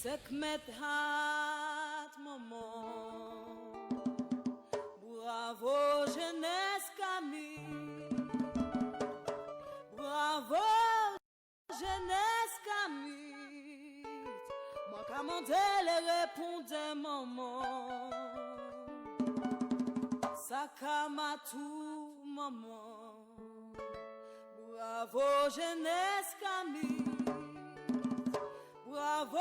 Sekmet hat maman. Bravo jeunesse Camille. Bravo jeunesse Camille. Moi commandé les répondait maman. Sakamatou maman. Bravo jeunesse Camille. Bravo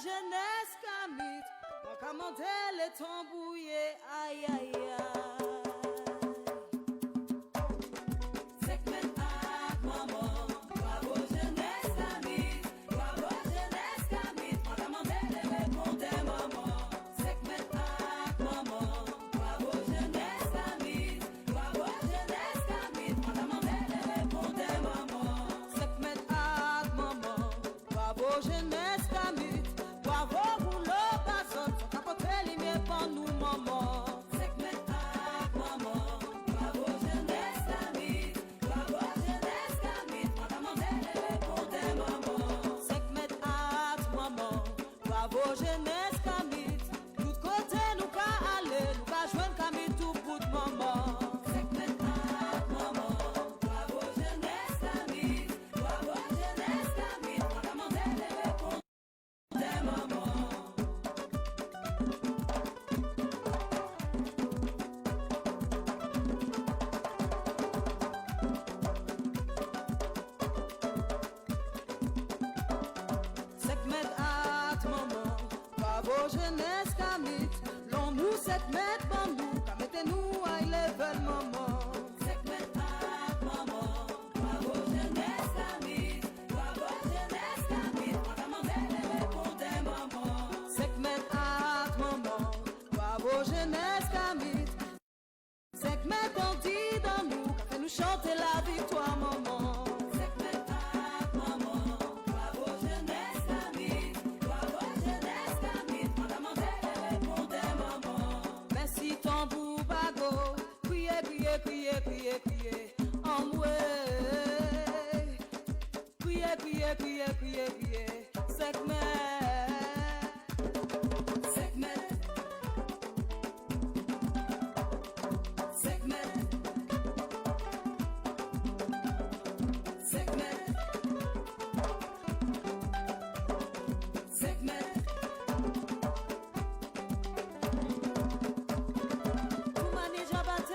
jeunesse Camille. Moi commandé les tambouillés. Aïe aïe aïe. Jeunesse Camille, tout côté nous ka aller, nous ka joindre Camille tout bout de maman. Maman, bravo jeunesse Camille, bravo jeunesse Camille, on a demandé les réponses des mamans. Jeunesse Camille, l'on nous 7 mètres bambou, mettez-nous à level maman. 7 mètres à maman, bravo jeunesse Camille, bravo jeunesse Camille, on a demandé les réponses des mamans. 5 mètres à maman, bravo jeunesse Camille, 5 mètres on dit dans nous, fait nous chanter la victoire maman. Crier, crier, crier, en moué. Crier, crier, crier, crier, crier. 5 mètres. 5 mètres. 5 mètres. 5 mètres. 5 mètres. Tout manège à battre.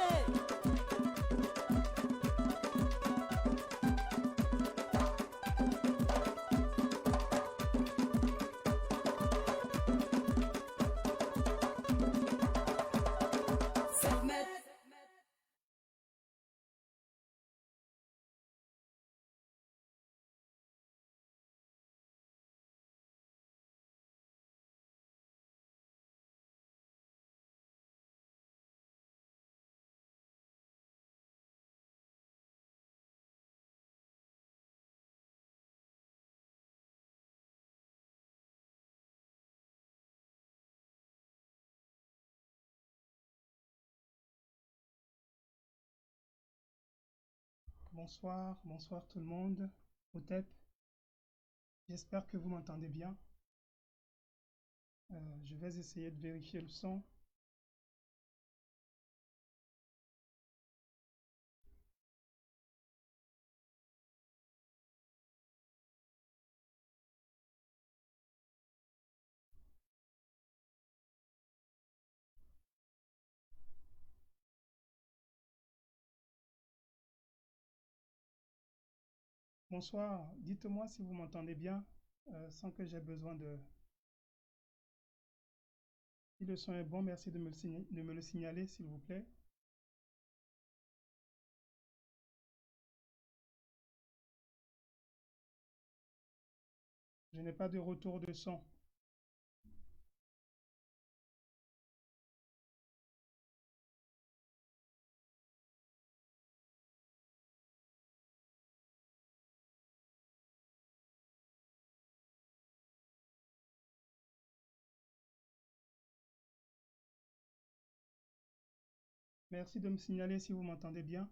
Bonsoir, bonsoir tout le monde, OTEP. J'espère que vous m'entendez bien. Je vais essayer de vérifier le son. Bonsoir, dites-moi si vous m'entendez bien, sans que j'ai besoin de... Si le son est bon, merci de me le signaler, s'il vous plaît. Je n'ai pas de retour de son. Merci de me signaler si vous m'entendez bien.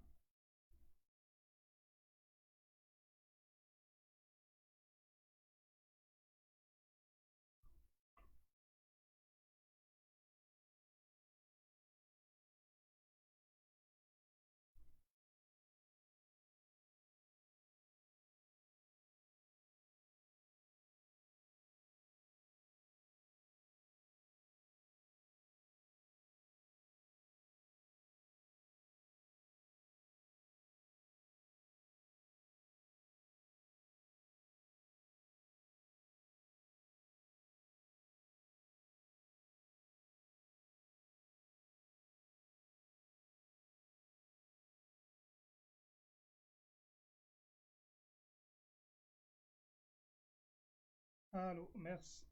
Allô, merci.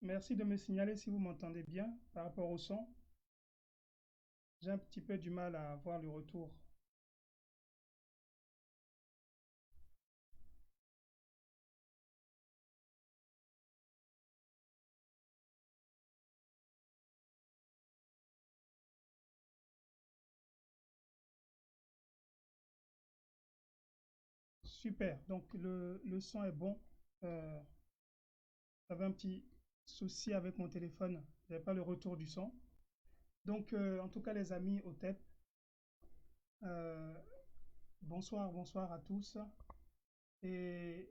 Merci de me signaler si vous m'entendez bien par rapport au son. J'ai un petit peu du mal à avoir le retour. Super, donc le son est bon. Euh, J'avais un petit souci avec mon téléphone, j'avais pas le retour du son. Donc, en tout cas, les amis au TEP, euh, bonsoir, bonsoir à tous et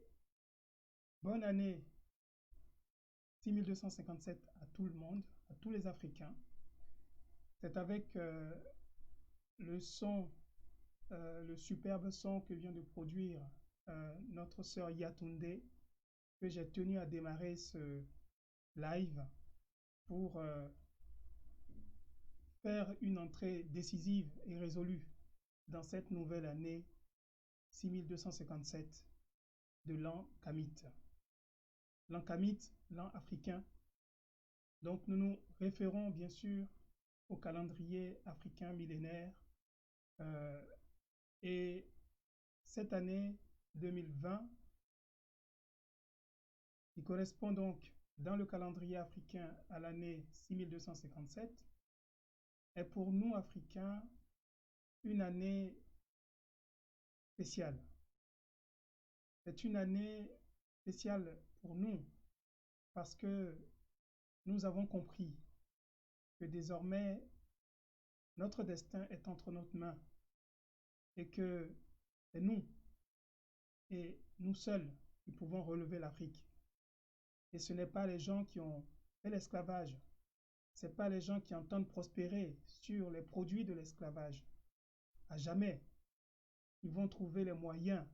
bonne année 6257 à tout le monde, à tous les Africains. C'est avec le son, le superbe son que vient de produire notre sœur Yatunde que j'ai tenu à démarrer ce live pour faire une entrée décisive et résolue dans cette nouvelle année 6257 de l'an Kamite. L'an Kamite, l'an africain. Donc nous nous référons bien sûr au calendrier africain millénaire euh, et cette année 2020 qui correspond donc dans le calendrier africain à l'année 6257 est pour nous Africains une année spéciale. C'est une année spéciale pour nous parce que nous avons compris que désormais notre destin est entre notre main et que c'est nous et nous seuls qui pouvons relever l'Afrique. Et ce n'est pas les gens qui ont fait l'esclavage, ce n'est pas les gens qui entendent prospérer sur les produits de l'esclavage. À jamais, ils vont trouver les moyens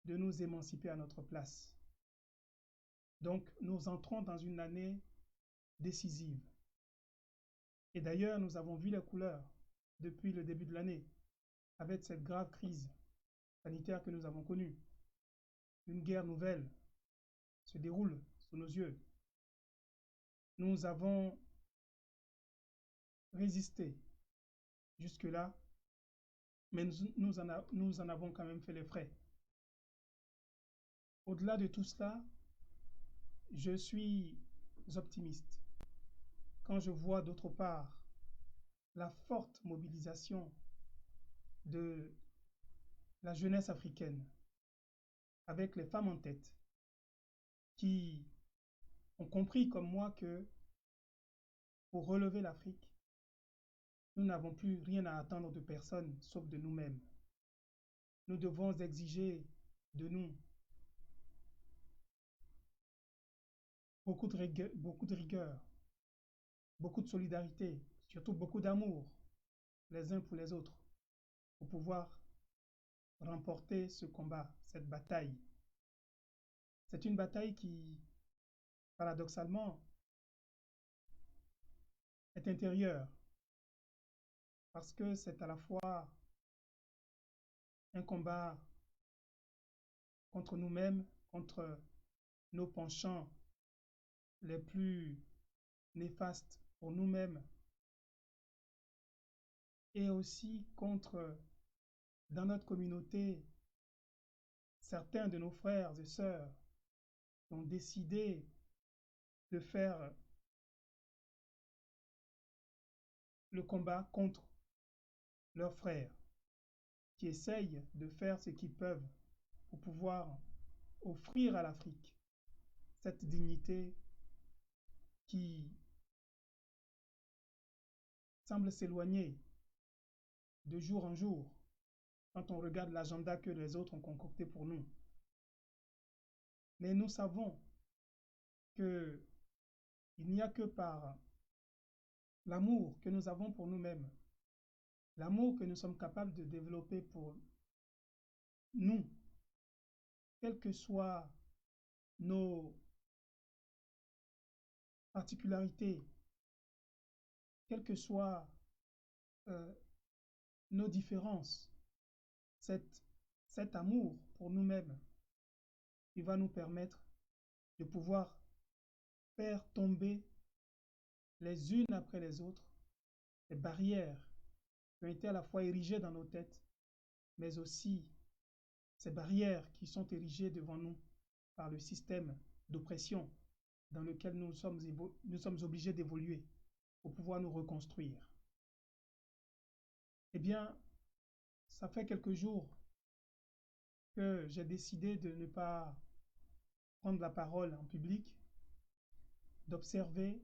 de nous émanciper à notre place. Donc, nous entrons dans une année décisive. Et d'ailleurs, nous avons vu les couleurs depuis le début de l'année, avec cette grave crise sanitaire que nous avons connue. Une guerre nouvelle se déroule sous nos yeux. Nous avons résisté jusque-là, mais nous en avons quand même fait les frais. Au-delà de tout cela, je suis optimiste quand je vois d'autre part la forte mobilisation de la jeunesse africaine, avec les femmes en tête, qui ont compris comme moi que pour relever l'Afrique, nous n'avons plus rien à attendre de personne sauf de nous-mêmes. Nous devons exiger de nous beaucoup de rigueur, beaucoup de solidarité, surtout beaucoup d'amour les uns pour les autres, pour pouvoir remporter ce combat, cette bataille. C'est une bataille qui, paradoxalement, est intérieure, parce que c'est à la fois un combat contre nous-mêmes, contre nos penchants les plus néfastes pour nous-mêmes, et aussi contre, dans notre communauté, certains de nos frères et sœurs qui ont décidé de faire le combat contre leurs frères, qui essayent de faire ce qu'ils peuvent pour pouvoir offrir à l'Afrique cette dignité qui semble s'éloigner de jour en jour quand on regarde l'agenda que les autres ont concocté pour nous. Mais nous savons qu'il n'y a que par l'amour que nous avons pour nous-mêmes, l'amour que nous sommes capables de développer pour nous, quelles que soient nos particularités, quelles que soient euh, nos différences, cet amour pour nous-mêmes qui va nous permettre de pouvoir faire tomber les unes après les autres les barrières qui ont été à la fois érigées dans nos têtes, mais aussi ces barrières qui sont érigées devant nous par le système d'oppression dans lequel nous sommes obligés d'évoluer pour pouvoir nous reconstruire. Eh bien, ça fait quelques jours que j'ai décidé de ne pas prendre la parole en public, d'observer,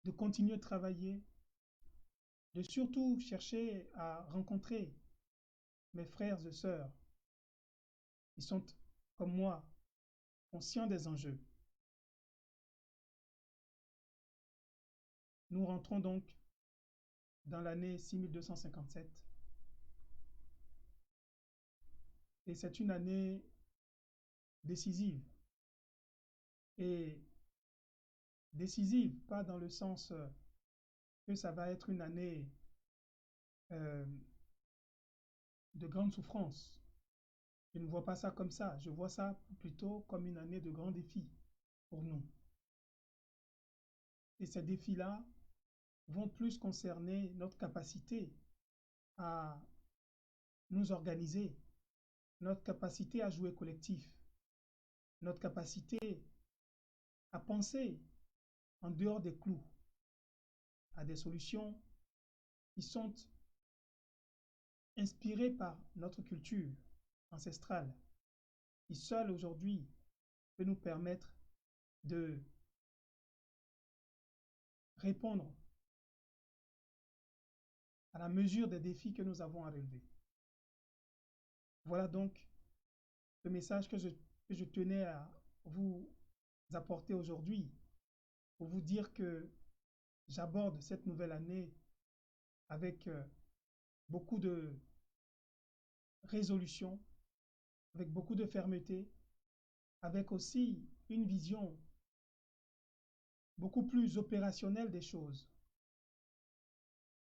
de continuer de travailler, de surtout chercher à rencontrer mes frères et sœurs qui sont, comme moi, conscients des enjeux. Nous rentrons donc dans l'année 6257 et c'est une année décisive. Et décisive, pas dans le sens que ça va être une année euh, de grande souffrance. Je ne vois pas ça comme ça. Je vois ça plutôt comme une année de grands défis pour nous. Et ces défis-là vont plus concerner notre capacité à nous organiser, notre capacité à jouer collectif, notre capacité à penser en dehors des clous, à des solutions qui sont inspirées par notre culture ancestrale, qui seule aujourd'hui peut nous permettre de répondre à la mesure des défis que nous avons à relever. Voilà donc le message que je tenais à vous apporter aujourd'hui pour vous dire que j'aborde cette nouvelle année avec beaucoup de résolution, avec beaucoup de fermeté, avec aussi une vision beaucoup plus opérationnelle des choses.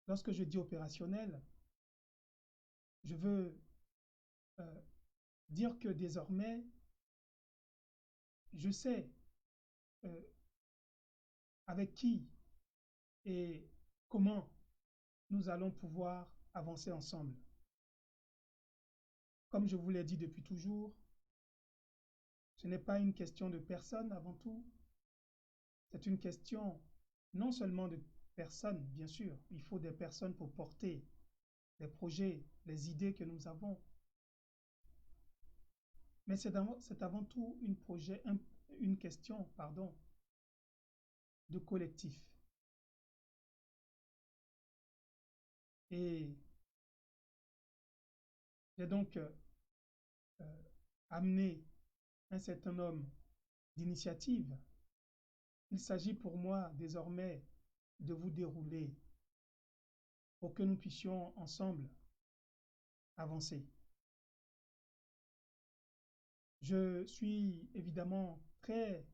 Lorsque je dis opérationnel, je veux dire que désormais, je sais euh, avec qui et comment nous allons pouvoir avancer ensemble. Comme je vous l'ai dit depuis toujours, ce n'est pas une question de personne avant tout, c'est une question non seulement de personnes, bien sûr, il faut des personnes pour porter les projets, les idées que nous avons, mais c'est avant tout une question, pardon, de collectif. Et j'ai donc amené un certain nombre d'initiatives. Il s'agit pour moi désormais de vous dérouler pour que nous puissions ensemble avancer. Je suis évidemment très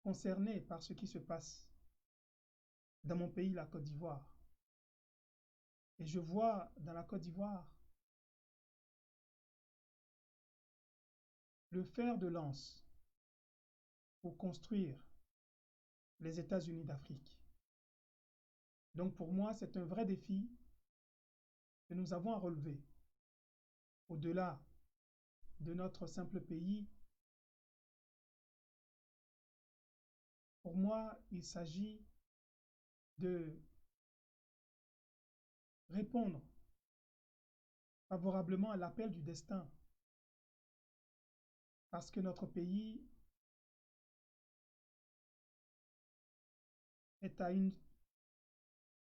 concerné par ce qui se passe dans mon pays, la Côte d'Ivoire. Et je vois dans la Côte d'Ivoire le fer de lance pour construire les États-Unis d'Afrique. Donc pour moi, c'est un vrai défi que nous avons à relever. Au-delà de notre simple pays, pour moi, il s'agit de répondre favorablement à l'appel du destin, parce que notre pays est à une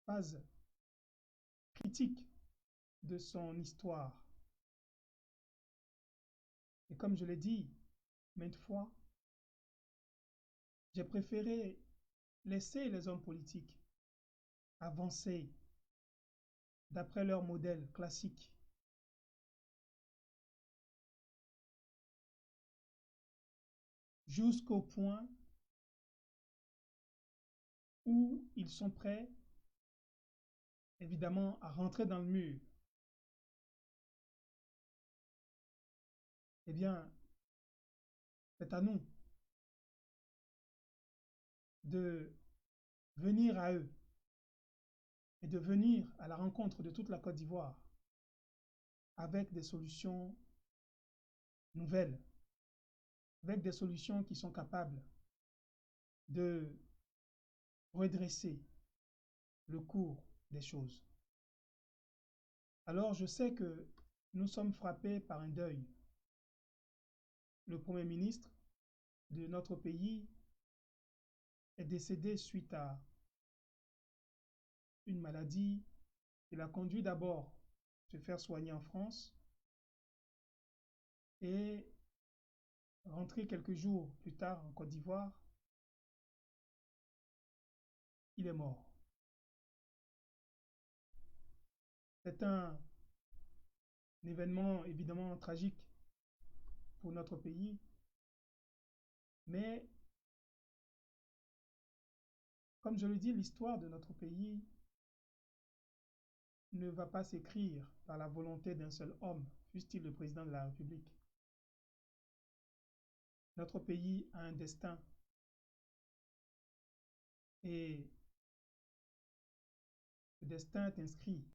phase critique de son histoire. Et comme je l'ai dit maintes fois, j'ai préféré laisser les hommes politiques avancer d'après leur modèle classique, jusqu'au point où ils sont prêts, évidemment, à rentrer dans le mur. Eh bien, c'est à nous de venir à eux et de venir à la rencontre de toute la Côte d'Ivoire avec des solutions nouvelles, avec des solutions qui sont capables de redresser le cours des choses. Alors je sais que nous sommes frappés par un deuil. Le Premier ministre de notre pays est décédé suite à une maladie qui l'a conduit d'abord se faire soigner en France et rentré quelques jours plus tard en Côte d'Ivoire, il est mort. C'est un événement évidemment tragique pour notre pays, mais comme je le dis, l'histoire de notre pays ne va pas s'écrire par la volonté d'un seul homme, fût-il le président de la République. Notre pays a un destin et ce destin est inscrit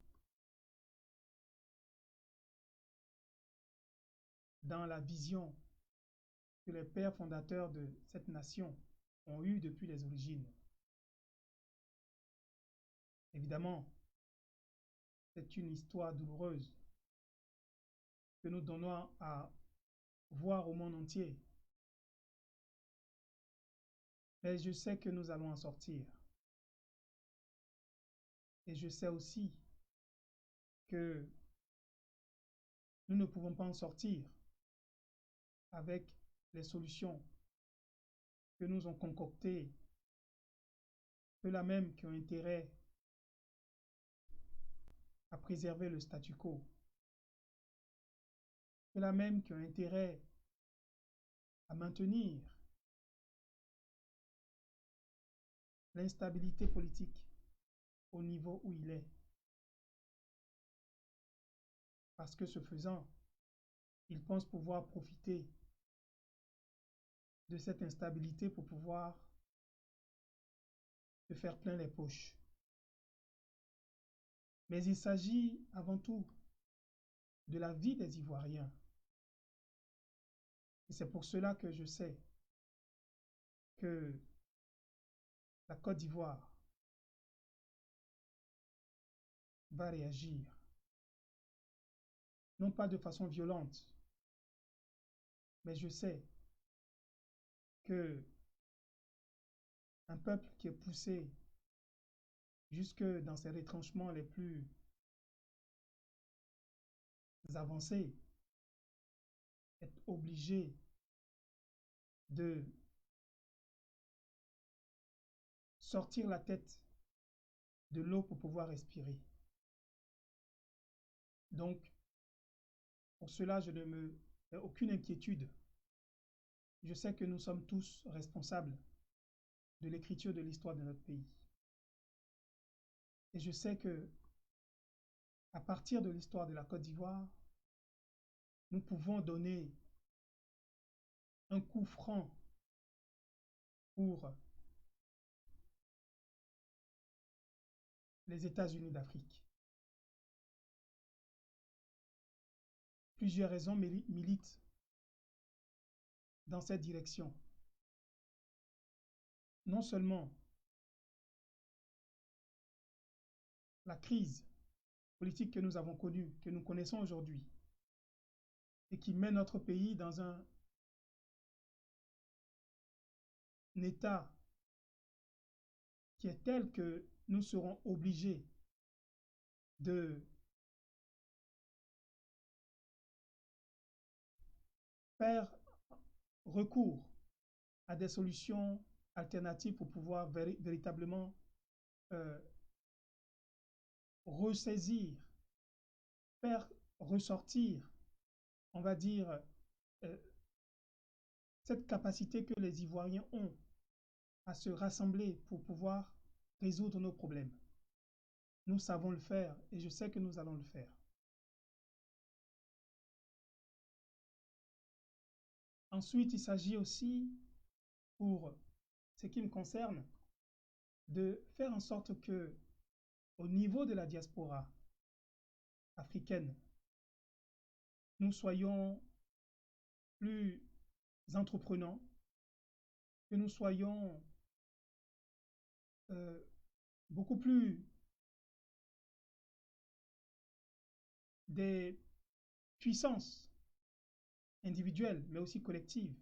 dans la vision que les pères fondateurs de cette nation ont eue depuis les origines. Évidemment, c'est une histoire douloureuse que nous donnons à voir au monde entier. Mais je sais que nous allons en sortir. Et je sais aussi que nous ne pouvons pas en sortir avec les solutions que nous ont concoctées, ceux-là même qui ont intérêt à préserver le statu quo, ceux-là même qui ont intérêt à maintenir l'instabilité politique au niveau où il est. Parce que ce faisant, ils pensent pouvoir profiter de cette instabilité pour pouvoir se faire plein les poches. Mais il s'agit avant tout de la vie des Ivoiriens. Et c'est pour cela que je sais que la Côte d'Ivoire va réagir, non pas de façon violente, mais je sais que un peuple qui est poussé jusque dans ses retranchements les plus avancés est obligé de sortir la tête de l'eau pour pouvoir respirer. Donc, pour cela, je ne me fais aucune inquiétude. Je sais que nous sommes tous responsables de l'écriture de l'histoire de notre pays. Et je sais que, à partir de l'histoire de la Côte d'Ivoire, nous pouvons donner un coup franc pour les États-Unis d'Afrique. Plusieurs raisons militent dans cette direction. Non seulement la crise politique que nous avons connue, que nous connaissons aujourd'hui, et qui met notre pays dans un état qui est tel que nous serons obligés de faire recours à des solutions alternatives pour pouvoir véritablement ressaisir, faire ressortir, on va dire, euh, cette capacité que les Ivoiriens ont à se rassembler pour pouvoir résoudre nos problèmes. Nous savons le faire et je sais que nous allons le faire. Ensuite, il s'agit aussi, pour ce qui me concerne, de faire en sorte que, au niveau de la diaspora africaine, nous soyons plus entreprenants, que nous soyons euh, beaucoup plus des puissances individuelles, mais aussi collectives,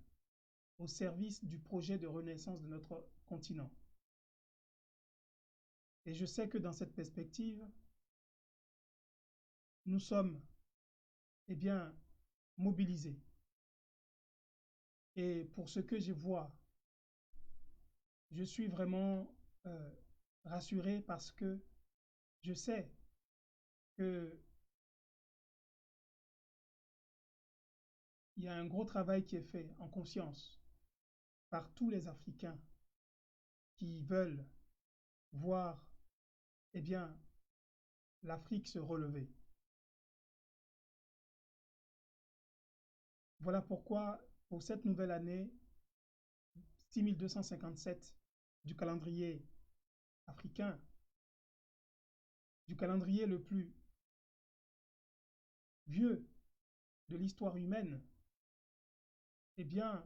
au service du projet de renaissance de notre continent. Et je sais que dans cette perspective, nous sommes, eh bien, mobilisés. Et pour ce que je vois, je suis vraiment rassuré parce que je sais qu'il y a un gros travail qui est fait en conscience par tous les Africains qui veulent voir, eh bien, l'Afrique se relever. Voilà pourquoi, pour cette nouvelle année 6257 du calendrier africain, du calendrier le plus vieux de l'histoire humaine, eh bien,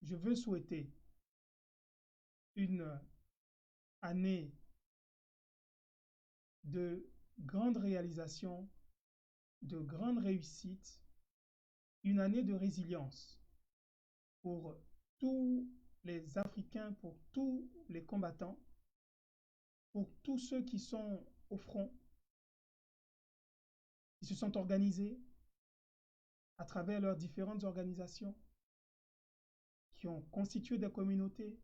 je veux souhaiter une année de grandes réalisations, de grandes réussites, une année de résilience pour tous les Africains, pour tous les combattants, pour tous ceux qui sont au front, qui se sont organisés à travers leurs différentes organisations, qui ont constitué des communautés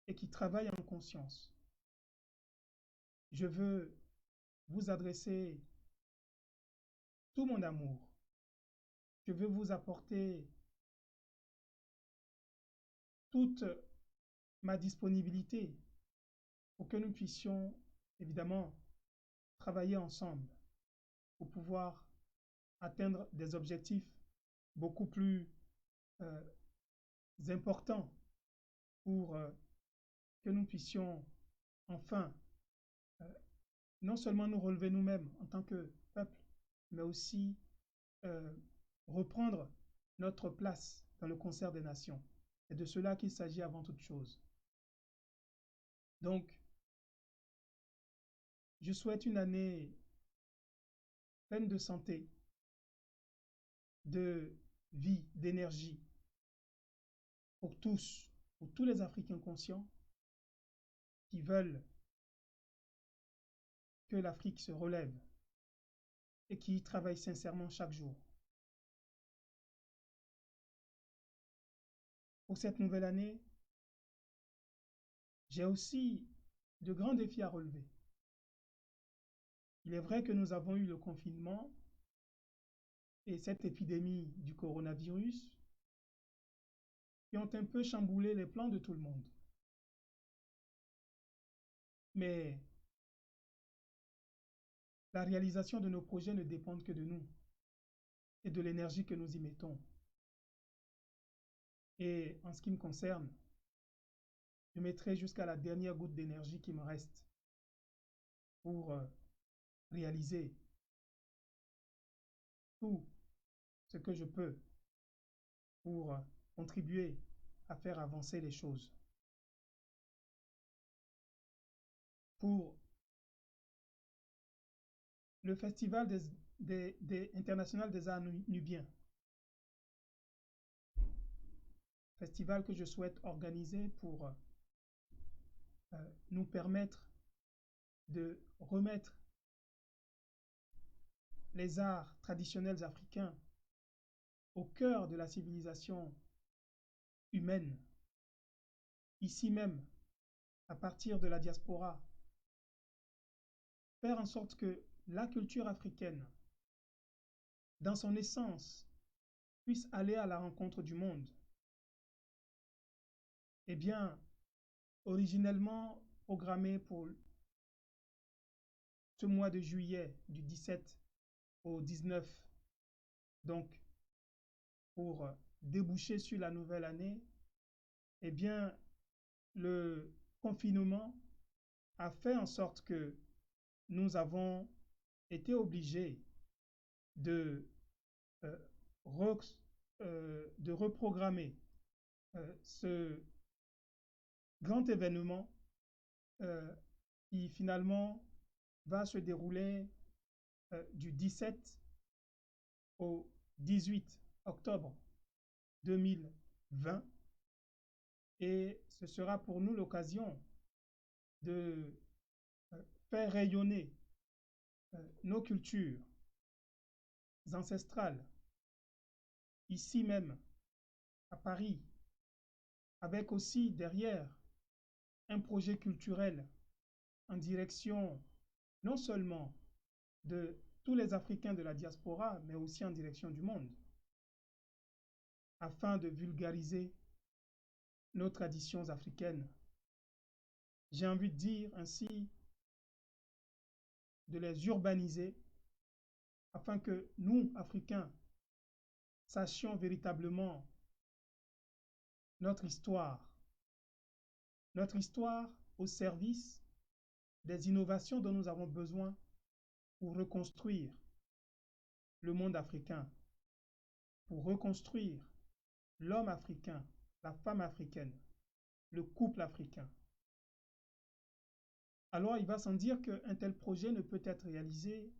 et qui travaillent en conscience. Je veux vous adresser tout mon amour. Je veux vous apporter toute ma disponibilité pour que nous puissions évidemment travailler ensemble pour pouvoir atteindre des objectifs beaucoup plus euh, importants pour que nous puissions enfin euh, non seulement nous relever nous-mêmes en tant que peuple, mais aussi euh, reprendre notre place dans le concert des nations. C'est de cela qu'il s'agit avant toute chose. Donc, je souhaite une année pleine de santé, de vie, d'énergie pour tous les Africains conscients qui veulent que l'Afrique se relève et qui y travaillent sincèrement chaque jour. Pour cette nouvelle année, j'ai aussi de grands défis à relever. Il est vrai que nous avons eu le confinement et cette épidémie du coronavirus qui ont un peu chamboulé les plans de tout le monde. Mais la réalisation de nos projets ne dépend que de nous et de l'énergie que nous y mettons. Et en ce qui me concerne, je mettrai jusqu'à la dernière goutte d'énergie qui me reste pour réaliser tout ce que je peux pour contribuer à faire avancer les choses. Pour le Festival international des arts nubiens, festival que je souhaite organiser pour nous permettre de remettre les arts traditionnels africains au cœur de la civilisation humaine, ici même, à partir de la diaspora, faire en sorte que la culture africaine, dans son essence, puisse aller à la rencontre du monde. Eh bien, originellement programmé pour ce mois de juillet, du 17 au 19, donc pour déboucher sur la nouvelle année, eh bien, le confinement a fait en sorte que nous avons été obligés de, euh, de reprogrammer ce grand événement euh, qui finalement va se dérouler du 17 au 18 octobre 2020 et ce sera pour nous l'occasion de faire rayonner nos cultures ancestrales ici même à Paris, avec aussi derrière un projet culturel en direction non seulement de tous les Africains de la diaspora, mais aussi en direction du monde, afin de vulgariser nos traditions africaines. J'ai envie de dire ainsi, de les urbaniser, afin que nous, Africains, sachions véritablement notre histoire au service des innovations dont nous avons besoin pour reconstruire le monde africain, pour reconstruire l'homme africain, la femme africaine, le couple africain. Alors il va sans dire qu'un tel projet ne peut être réalisé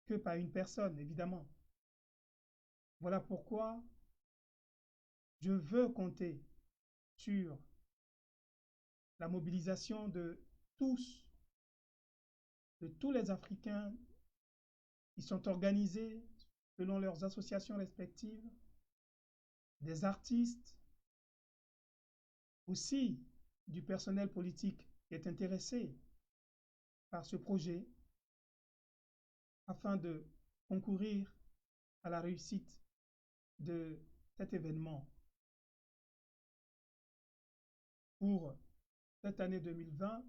que par une personne, évidemment. Voilà pourquoi je veux compter sur la mobilisation de tous les Africains qui sont organisés selon leurs associations respectives, des artistes, aussi du personnel politique qui est intéressé par ce projet afin de concourir à la réussite de cet événement. Pour cette année 2020,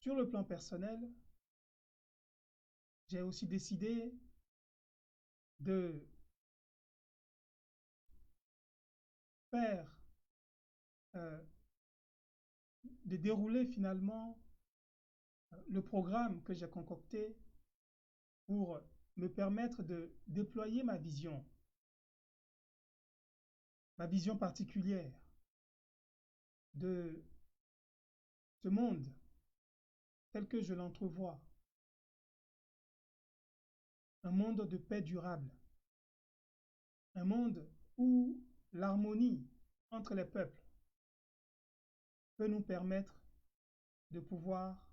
sur le plan personnel, j'ai aussi décidé de faire, de dérouler finalement le programme que j'ai concocté pour me permettre de déployer ma vision particulière de ce monde tel que je l'entrevois, un monde de paix durable, un monde où l'harmonie entre les peuples peut nous permettre de pouvoir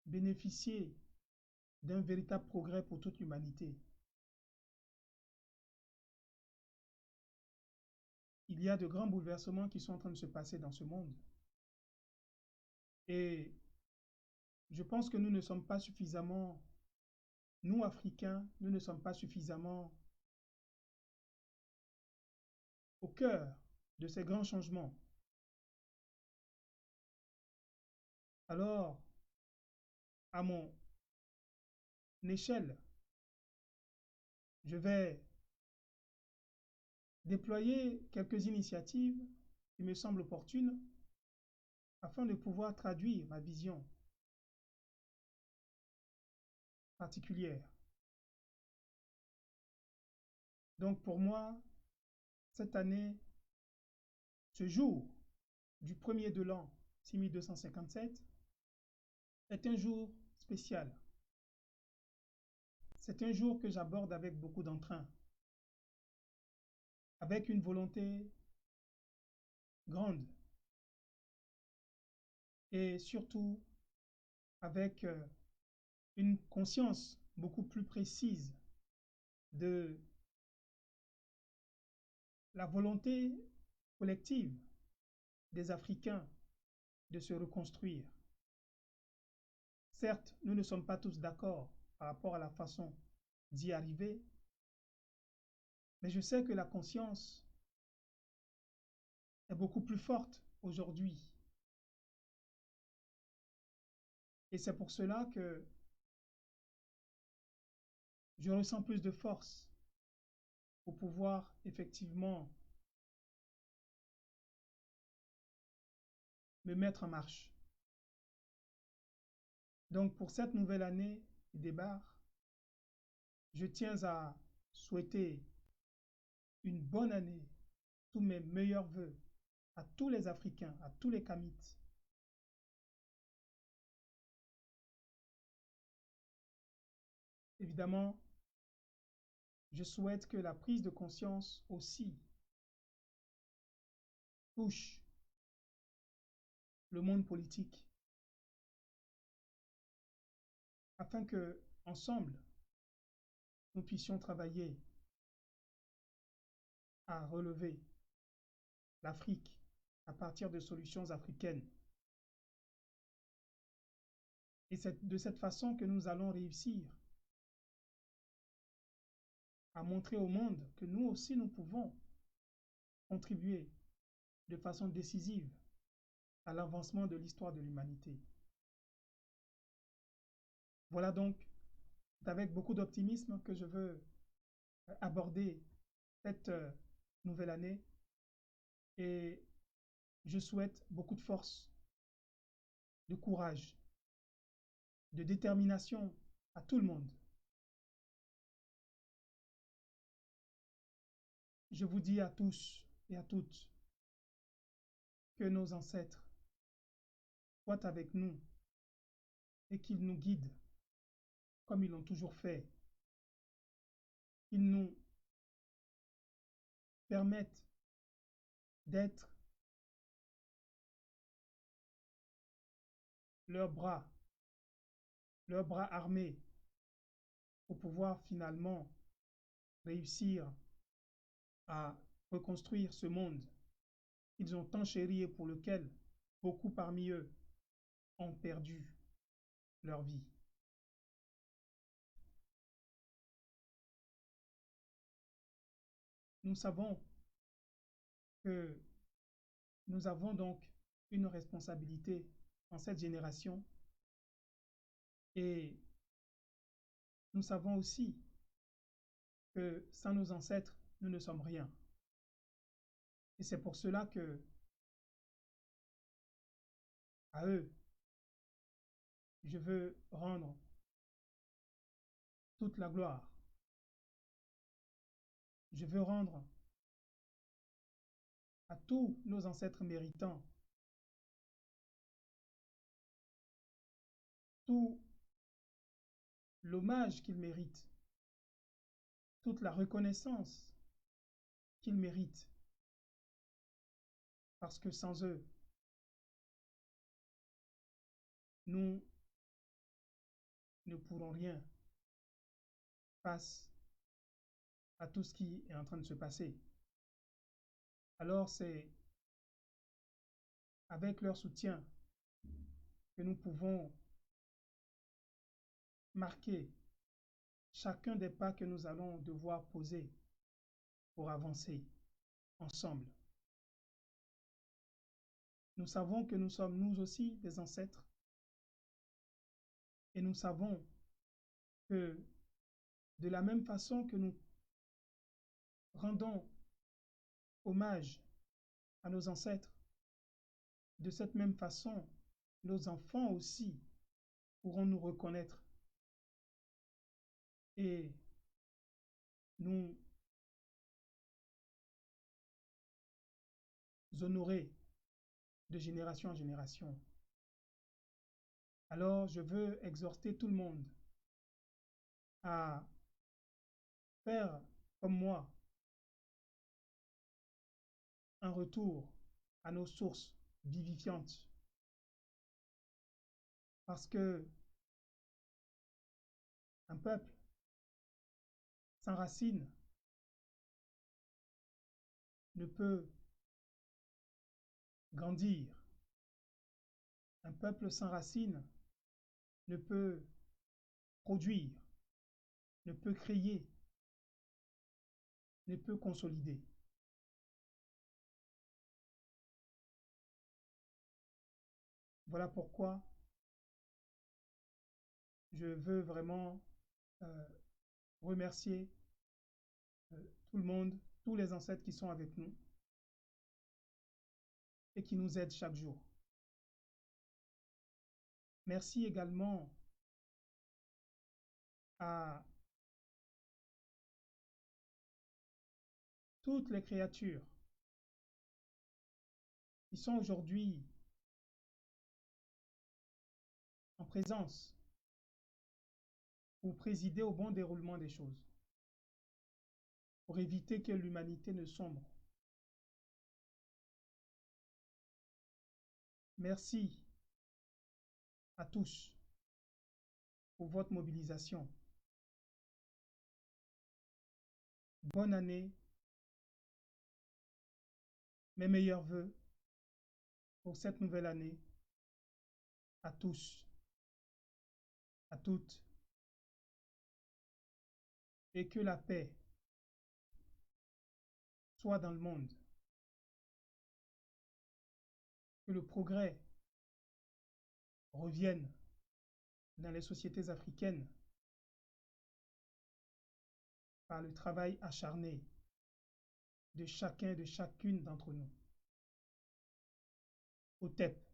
bénéficier d'un véritable progrès pour toute l'humanité. Il y a de grands bouleversements qui sont en train de se passer dans ce monde. Et je pense que nous ne sommes pas suffisamment, nous Africains, nous ne sommes pas suffisamment au cœur de ces grands changements. Alors, à mon échelle, je vais déployer quelques initiatives qui me semblent opportunes afin de pouvoir traduire ma vision particulière. Donc pour moi, cette année, ce jour du 1er de l'an 6257 est un jour spécial. C'est un jour que j'aborde avec beaucoup d'entrain, avec une volonté grande et surtout avec une conscience beaucoup plus précise de la volonté collective des Africains de se reconstruire. Certes, nous ne sommes pas tous d'accord par rapport à la façon d'y arriver, mais je sais que la conscience est beaucoup plus forte aujourd'hui. Et c'est pour cela que je ressens plus de force pour pouvoir effectivement me mettre en marche. Donc pour cette nouvelle année qui débarque, je tiens à souhaiter une bonne année, tous mes meilleurs vœux à tous les Africains, à tous les Kamites. Évidemment, je souhaite que la prise de conscience aussi touche le monde politique, afin que, ensemble, nous puissions travailler à relever l'Afrique à partir de solutions africaines. Et c'est de cette façon que nous allons réussir à montrer au monde que nous aussi nous pouvons contribuer de façon décisive à l'avancement de l'histoire de l'humanité. Voilà donc, c'est avec beaucoup d'optimisme que je veux aborder cette nouvelle année et je souhaite beaucoup de force, de courage, de détermination à tout le monde. Je vous dis à tous et à toutes que nos ancêtres soient avec nous et qu'ils nous guident comme ils l'ont toujours fait. Qu'ils nous permettent d'être leurs bras armés pour pouvoir finalement réussir à reconstruire ce monde qu'ils ont tant chéri et pour lequel beaucoup parmi eux ont perdu leur vie. Nous savons que nous avons donc une responsabilité dans cette génération et nous savons aussi que sans nos ancêtres, nous ne sommes rien. Et c'est pour cela que, à eux, je veux rendre toute la gloire. Je veux rendre à tous nos ancêtres méritants tout l'hommage qu'ils méritent, toute la reconnaissance qu'ils méritent, parce que sans eux, nous ne pourrons rien face à tout ce qui est en train de se passer. Alors c'est avec leur soutien que nous pouvons marquer chacun des pas que nous allons devoir poser pour avancer ensemble. Nous savons que nous sommes nous aussi des ancêtres et nous savons que de la même façon que nous rendons hommage à nos ancêtres, de cette même façon, nos enfants aussi pourront nous reconnaître et nous honorer de génération en génération. Alors, je veux exhorter tout le monde à faire comme moi un retour à nos sources vivifiantes. Parce que un peuple sans racines ne peut grandir. Un peuple sans racines ne peut produire, ne peut créer, ne peut consolider. Voilà pourquoi je veux vraiment remercier tout le monde, tous les ancêtres qui sont avec nous et qui nous aident chaque jour. Merci également à toutes les créatures qui sont aujourd'hui en présence pour présider au bon déroulement des choses, pour éviter que l'humanité ne sombre. Merci à tous pour votre mobilisation. Bonne année, mes meilleurs vœux pour cette nouvelle année à tous, à toutes, et que la paix soit dans le monde, que le progrès revienne dans les sociétés africaines par le travail acharné de chacun et de chacune d'entre nous. OTEP.